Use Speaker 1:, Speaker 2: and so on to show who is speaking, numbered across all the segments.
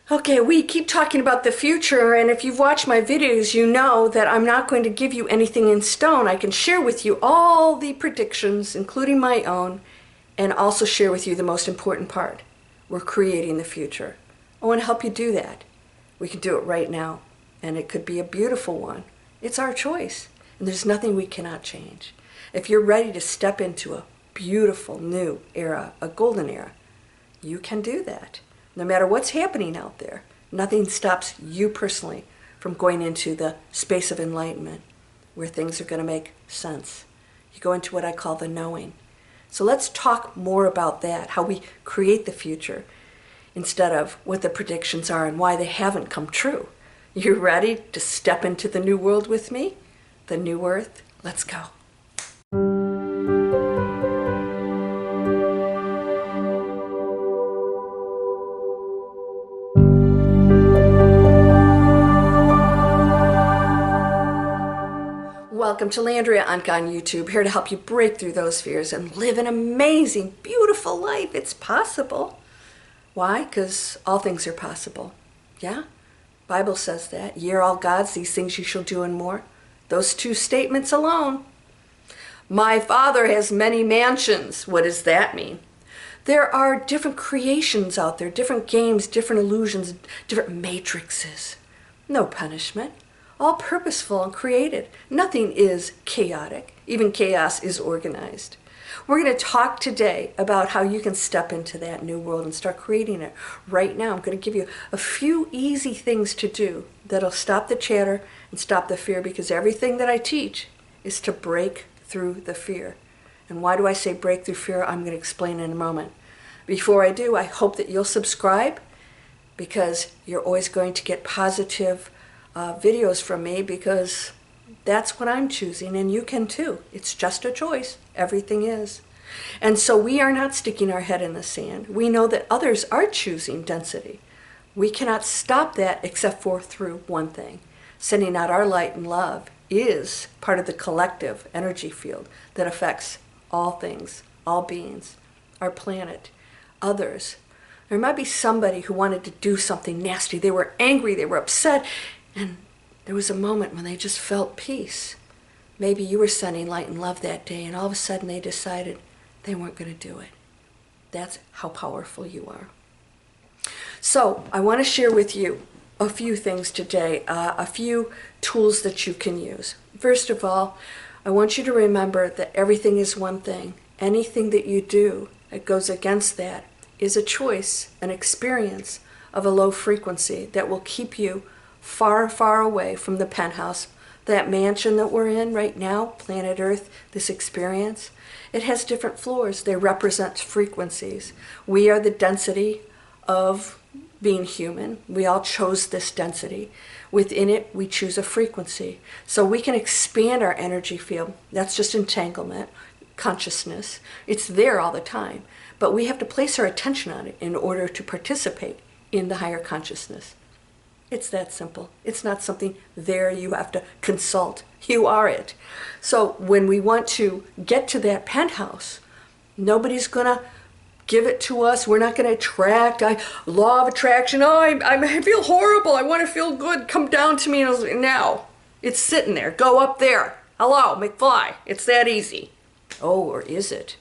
Speaker 1: Okay, we keep talking about the future, and if you've watched my videos, you know that I'm not going to give you anything in stone. I can share with you all the predictions, including my own, and also share with you the most important part. We're creating the future. I want to help you do that. We can do it right now, and it could be a beautiful one. It's our choice, and there's nothing we cannot change. If you're ready to step into a beautiful new era, a golden era, you can do that. No matter what's happening out there, nothing stops you personally from going into the space of enlightenment where things are going to make sense. You go into what I call the knowing. So let's talk more about that, how we create the future instead of what the predictions are and why they haven't come true. You ready to step into the new world with me? The new earth? Let's go. Welcome to Landria, Onkka on YouTube, here to help you break through those fears and live an amazing, beautiful life. It's possible. Why? Because all things are possible. Yeah? Bible says that. Ye are all gods, these things you shall do and more. Those two statements alone. My Father has many mansions. What does that mean? There are different creations out there, different games, different illusions, different matrices. No punishment. All purposeful and created. Nothing is chaotic. Even chaos is organized. We're going to talk today about how you can step into that new world and start creating it right now. I'm going to give you a few easy things to do that'll stop the chatter and stop the fear, because everything that I teach is to break through the fear. And why do I say break through fear? I'm going to explain in a moment. Before I do, I hope that you'll subscribe, because you're always going to get positive videos from me, because that's what I'm choosing, and you can too. It's just a choice. Everything is. And so we are not sticking our head in the sand. We know that others are choosing density. We cannot stop that except for through one thing. Sending out our light and love is part of the collective energy field that affects all things, all beings, our planet, others. There might be somebody who wanted to do something nasty. They were angry, they were upset, and there was a moment when they just felt peace. Maybe you were sending light and love that day, and all of a sudden they decided they weren't going to do it. That's how powerful you are. So I want to share with you a few things today, a few tools that you can use. First of all, I want you to remember that everything is one thing. Anything that you do that goes against that is a choice, an experience of a low frequency that will keep you far, far away from the penthouse, that mansion that we're in right now, planet Earth, this experience. It has different floors. They represent frequencies. We are the density of being human. We all chose this density. Within it, we choose a frequency. So we can expand our energy field. That's just entanglement, consciousness. It's there all the time. But we have to place our attention on it in order to participate in the higher consciousness. It's that simple. It's not something there you have to consult. You are it. So when we want to get to that penthouse, nobody's going to give it to us. We're not going to attract. Law of attraction. Oh, I feel horrible. I want to feel good. Come down to me now. It's sitting there. Go up there. Hello, McFly. It's that easy. Oh, or is it?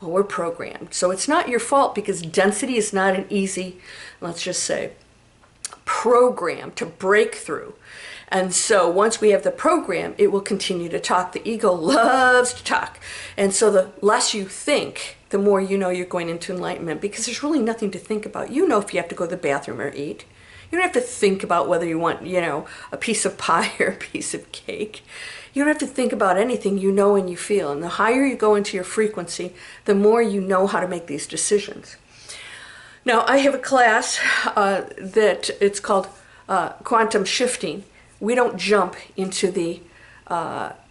Speaker 1: Well, we're programmed. So it's not your fault, because density is not an easy, let's just say, program to break through. And so once we have the program, it will continue to talk. The ego loves to talk. And so the less you think, the more you know you're going into enlightenment, because there's really nothing to think about. You know if you have to go to the bathroom or eat. You don't have to think about whether you want, a piece of pie or a piece of cake. You don't have to think about anything. You know and you feel. And the higher you go into your frequency, the more you know how to make these decisions. Now, I have a class that it's called quantum shifting. We don't jump into the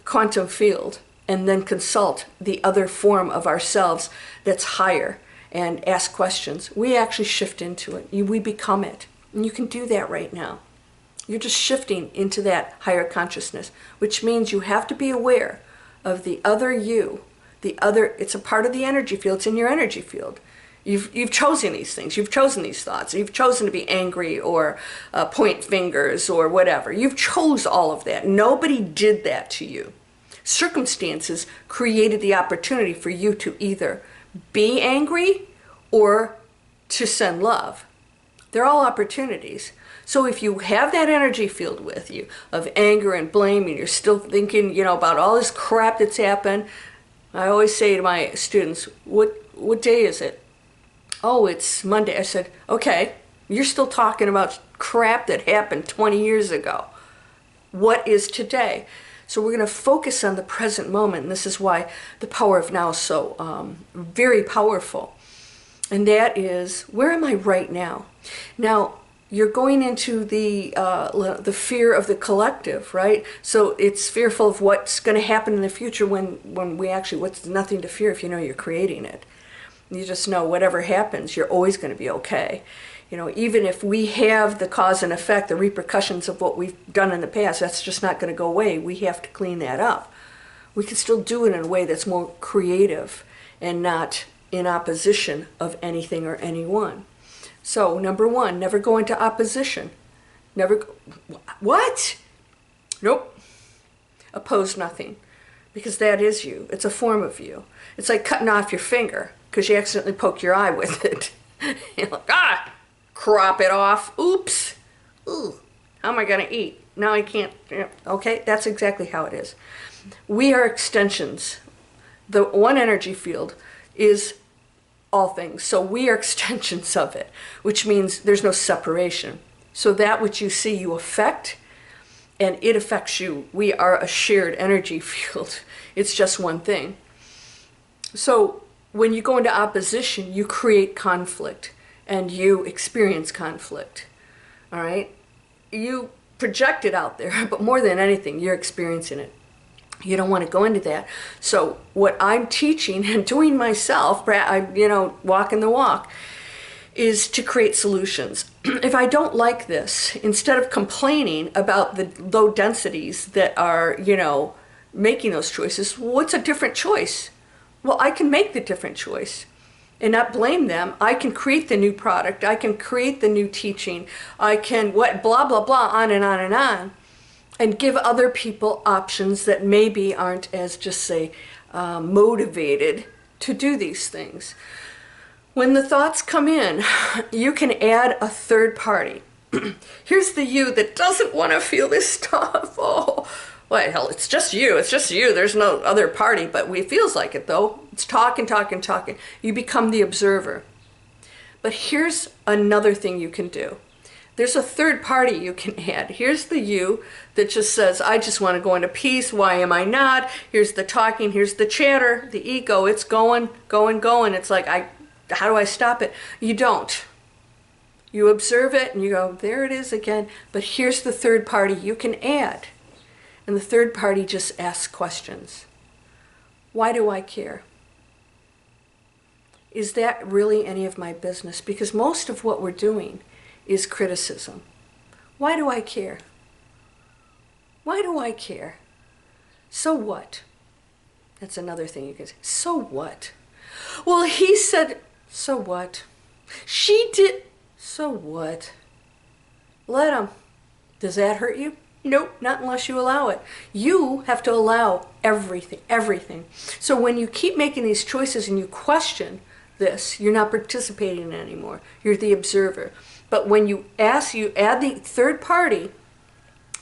Speaker 1: quantum field and then consult the other form of ourselves that's higher and ask questions. We actually shift into it. We become it. And you can do that right now. You're just shifting into that higher consciousness, which means you have to be aware of the other you, it's a part of the energy field. It's in your energy field. You've chosen these things. You've chosen these thoughts. You've chosen to be angry or point fingers or whatever. You've chose all of that. Nobody did that to you. Circumstances created the opportunity for you to either be angry or to send love. They're all opportunities. So if you have that energy field with you of anger and blame, and you're still thinking, about all this crap that's happened, I always say to my students, what day is it? Oh, it's Monday. I said, okay, you're still talking about crap that happened 20 years ago. What is today? So we're going to focus on the present moment, and this is why the power of now is so very powerful. And that is, where am I right now? Now, you're going into the fear of the collective, right? So it's fearful of what's going to happen in the future when we actually, what's nothing to fear if you know you're creating it. You just know whatever happens, you're always going to be okay. Even if we have the cause and effect, the repercussions of what we've done in the past, that's just not going to go away. We have to clean that up. We can still do it in a way that's more creative and not in opposition of anything or anyone. So, number one, never go into opposition. What? Nope. Oppose nothing. Because that is you. It's a form of you. It's like cutting off your finger because you accidentally poke your eye with it. You're like, crop it off. Oops. Ooh, how am I going to eat? Now I can't. Okay, that's exactly how it is. We are extensions. The one energy field is all things. So we are extensions of it, which means there's no separation. So that which you see, you affect, and it affects you. We are a shared energy field. It's just one thing. So when you go into opposition, you create conflict and you experience conflict. All right? You project it out there, but more than anything, you're experiencing it. You don't want to go into that. So what I'm teaching and doing myself, walking the walk, is to create solutions. If I don't like this, instead of complaining about the low densities that are, making those choices, what's a different choice? Well, I can make the different choice and not blame them. I can create the new product. I can create the new teaching. I can blah, blah, blah, on and on and on. And give other people options that maybe aren't as, just say, motivated to do these things. When the thoughts come in, you can add a third party. Here's the you that doesn't want to feel this stuff. Oh, well, hell, it's just you. It's just you. There's no other party, but it feels like it, though. It's talking. You become the observer. But here's another thing you can do. There's a third party you can add. Here's the you that just says, I just want to go into peace. Why am I not? Here's the talking. Here's the chatter, the ego. It's going. It's like, how do I stop it? You don't. You observe it and you go, there it is again. But here's the third party you can add. And the third party just asks questions. Why do I care? Is that really any of my business? Because most of what we're doing is criticism. Why do I care? Why do I care? So what? That's another thing you can say. So what? Well, he said, so what? She did, so what? Let him. Does that hurt you? Nope, not unless you allow it. You have to allow everything. So when you keep making these choices and you question this, you're not participating in it anymore. You're the observer. But when you add the third party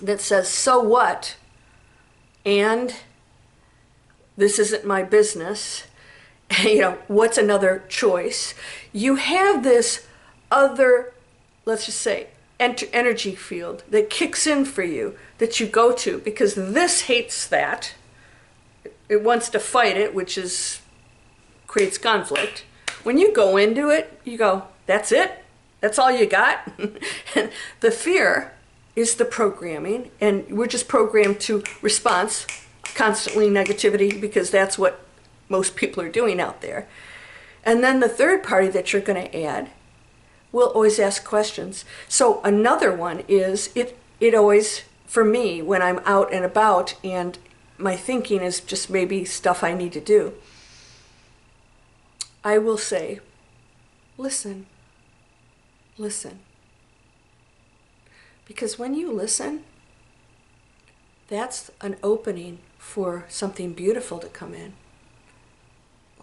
Speaker 1: that says, so what? And this isn't my business. What's another choice? You have this other, let's just say, energy field that kicks in for you that you go to because this hates that. It wants to fight it, which creates conflict. When you go into it, you go, that's it? That's all you got? The fear is the programming, and we're just programmed to response, constantly negativity, because that's what most people are doing out there. And then the third party that you're going to add will always ask questions. So another one is, it always, for me, when I'm out and about and my thinking is just maybe stuff I need to do, I will say, listen. Listen. Because when you listen, that's an opening for something beautiful to come in.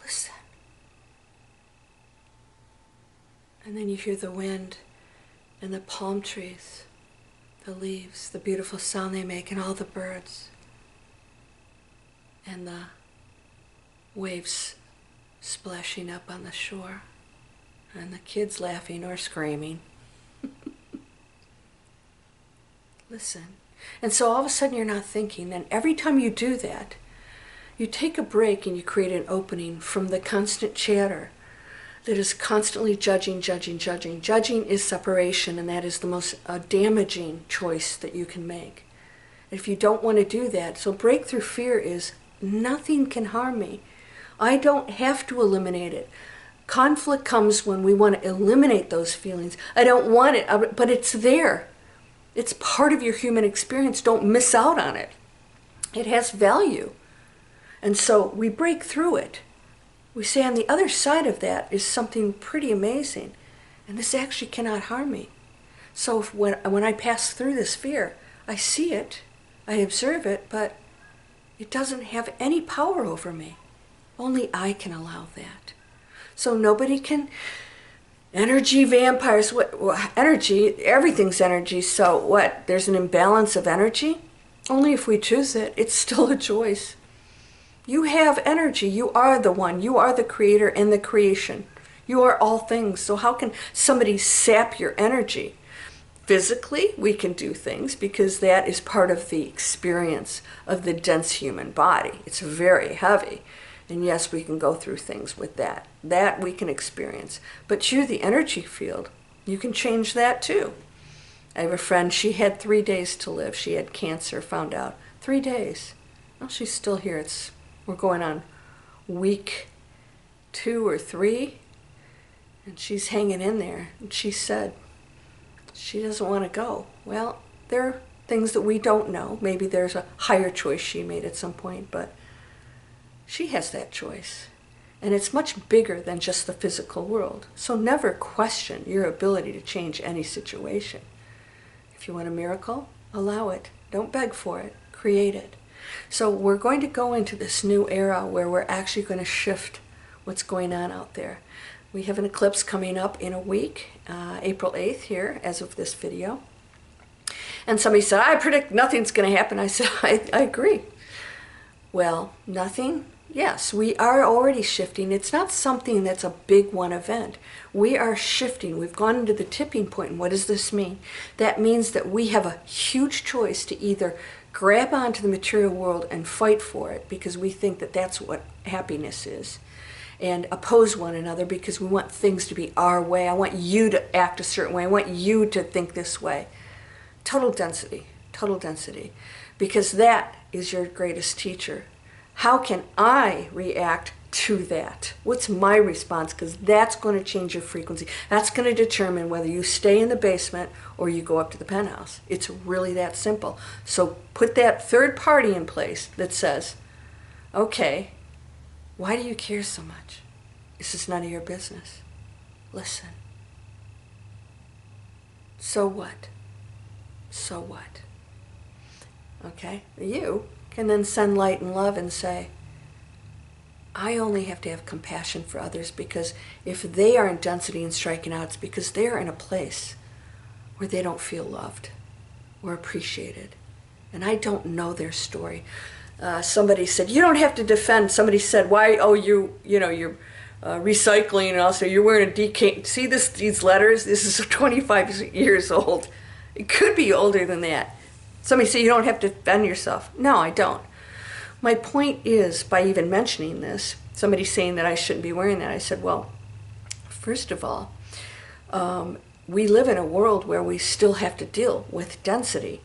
Speaker 1: Listen. And then you hear the wind and the palm trees, the leaves, the beautiful sound they make, and all the birds. And the waves splashing up on the shore. And the kids laughing or screaming. Listen. And so all of a sudden you're not thinking. And every time you do that, you take a break and you create an opening from the constant chatter that is constantly judging, judging, judging. Judging is separation, and that is the most damaging choice that you can make. If you don't want to do that, so breakthrough fear is nothing can harm me. I don't have to eliminate it. Conflict comes when we want to eliminate those feelings. I don't want it, but it's there. It's part of your human experience. Don't miss out on it. It has value. And so we break through it. We say on the other side of that is something pretty amazing. And this actually cannot harm me. So when I pass through this fear, I see it, I observe it, but it doesn't have any power over me. Only I can allow that. So nobody can, energy vampires, energy, everything's energy, so what? There's an imbalance of energy? Only if we choose it. It's still a choice. You have energy. You are the one. You are the creator and the creation. You are all things. So how can somebody sap your energy? Physically, we can do things because that is part of the experience of the dense human body. It's very heavy. And yes, we can go through things with that. That we can experience. But you, the energy field, you can change that too. I have a friend, she had 3 days to live. She had cancer, found out. 3 days. Well, she's still here. We're going on week 2 or 3. And she's hanging in there. And she said she doesn't want to go. Well, there are things that we don't know. Maybe there's a higher choice she made at some point, but she has that choice. And it's much bigger than just the physical world. So never question your ability to change any situation. If you want a miracle, allow it. Don't beg for it. Create it. So we're going to go into this new era where we're actually going to shift what's going on out there. We have an eclipse coming up in a week, April 8th here, as of this video. And somebody said, I predict nothing's going to happen. I said, I agree. Well, nothing? Yes, we are already shifting. It's not something that's a big one event. We are shifting. We've gone into the tipping point. And what does this mean? That means that we have a huge choice to either grab onto the material world and fight for it because we think that that's what happiness is, and oppose one another because we want things to be our way. I want you to act a certain way. I want you to think this way. Total density, because that is your greatest teacher. How can I react to that? What's my response? Because that's going to change your frequency. That's going to determine whether you stay in the basement or you go up to the penthouse. It's really that simple. So put that third party in place that says, okay, why do you care so much? This is none of your business. Listen. So what? So what? Okay? You can then send light and love and say, I only have to have compassion for others because if they are in density and striking out, it's because they're in a place where they don't feel loved or appreciated. And I don't know their story. Somebody said, you don't have to defend. Somebody said, why, you're recycling, and also you're wearing a DK. See these letters? This is 25 years old. It could be older than that. Somebody said, you don't have to defend yourself. No, I don't. My point is, by even mentioning this, somebody saying that I shouldn't be wearing that, I said, well, first of all, we live in a world where we still have to deal with density.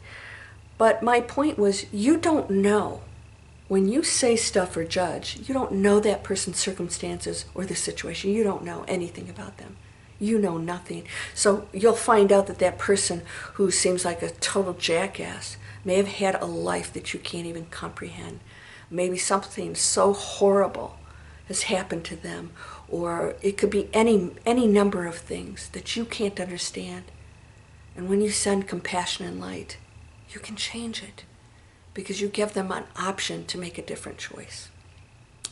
Speaker 1: But my point was, you don't know. When you say stuff or judge, you don't know that person's circumstances or the situation. You don't know anything about them. You know nothing. So you'll find out that that person who seems like a total jackass may have had a life that you can't even comprehend. Maybe something so horrible has happened to them, or it could be any number of things that you can't understand. And when you send compassion and light, you can change it because you give them an option to make a different choice.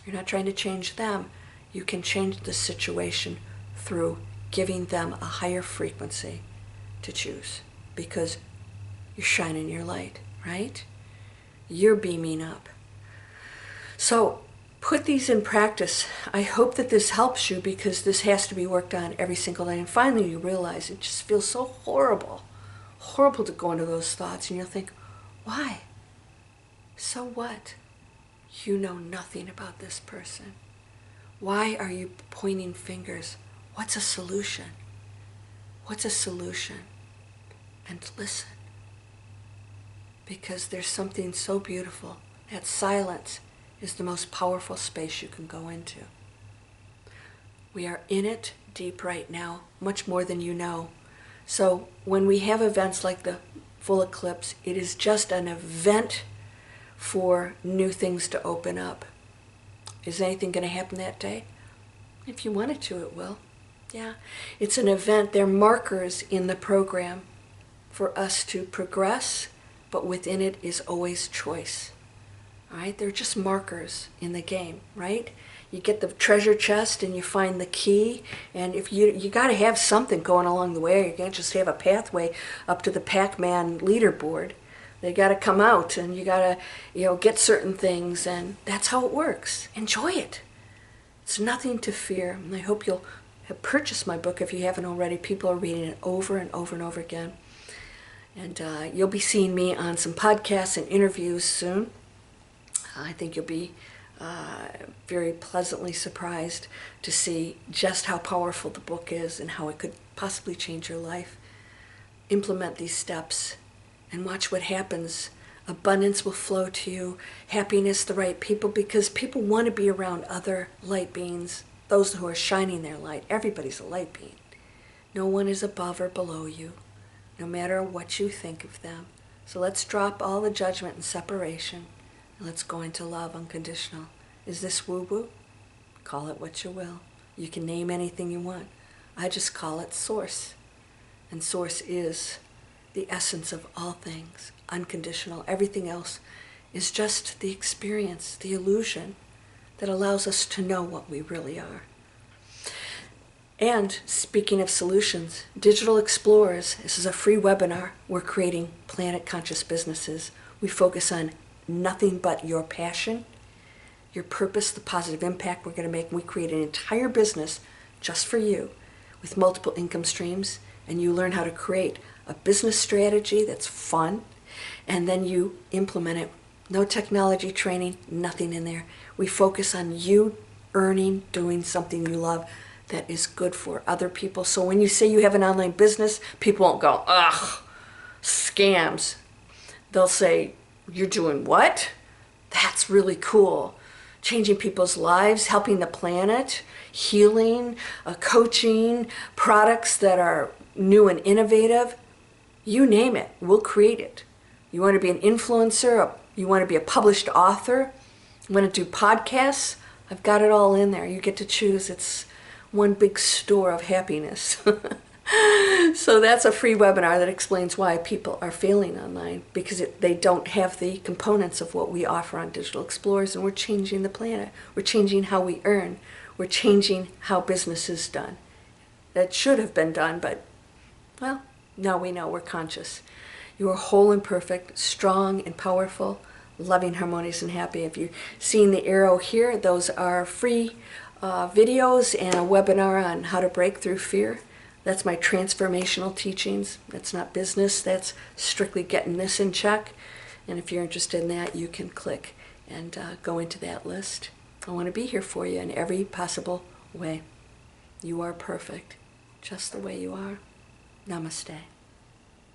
Speaker 1: You're not trying to change them. You can change the situation through giving them a higher frequency to choose because you're shining your light, right? You're beaming up. So put these in practice. I hope that this helps you because this has to be worked on every single day. And finally you realize it just feels so horrible to go into those thoughts. And you'll think, why? So what? You know nothing about this person. Why are you pointing fingers? What's a solution? What's a solution? And listen. Because there's something so beautiful. That silence is the most powerful space you can go into. We are in it deep right now, much more than you know. So when we have events like the full eclipse, it is just an event for new things to open up. Is anything going to happen that day? If you want it to, it will. Yeah. It's an event. They're markers in the program for us to progress, but within it is always choice. All right? They're just markers in the game, right? You get the treasure chest and you find the key, and if you got to have something going along the way. You can't just have a pathway up to the Pac-Man leaderboard. They got to come out, and you got to, get certain things, and that's how it works. Enjoy it. It's nothing to fear. And I hope you'll have purchased my book if you haven't already. People are reading it over and over and over again. And you'll be seeing me on some podcasts and interviews soon. I think you'll be very pleasantly surprised to see just how powerful the book is and how it could possibly change your life. Implement these steps and watch what happens. Abundance will flow to you, happiness, the right people, because people want to be around other light beings, those who are shining their light. Everybody's a light being. No one is above or below you, no matter what you think of them. So let's drop all the judgment and separation, and let's go into love unconditional. Is this woo-woo? Call it what you will. You can name anything you want. I just call it Source. And Source is the essence of all things, unconditional. Everything else is just the experience, the illusion that allows us to know what we really are. And speaking of solutions, Digital Explorers, this is a free webinar. We're creating planet conscious businesses. We focus on nothing but your passion, your purpose, the positive impact we're going to make. We create an entire business just for you with multiple income streams, and you learn how to create a business strategy that's fun, and then you implement it. No technology training, nothing in there. We focus on you earning, doing something you love that is good for other people. So when you say you have an online business, people won't go, ugh, scams. They'll say, you're doing what? That's really cool. Changing people's lives, helping the planet, healing, coaching, products that are new and innovative. You name it, we'll create it. You want to be an influencer, you want to be a published author, you want to do podcasts, I've got it all in there. You get to choose. It's one big store of happiness. So that's a free webinar that explains why people are failing online, because they don't have the components of what we offer on Digital Explorers, and we're changing the planet. We're changing how we earn. We're changing how business is done. That should have been done, but, well, now we know we're conscious. You are whole and perfect, strong and powerful, loving, harmonious, and happy. If you've seen the arrow here, those are free videos and a webinar on how to break through fear. That's my transformational teachings. That's not business. That's strictly getting this in check. And if you're interested in that, you can click and go into that list. I want to be here for you in every possible way. You are perfect, just the way you are. Namaste.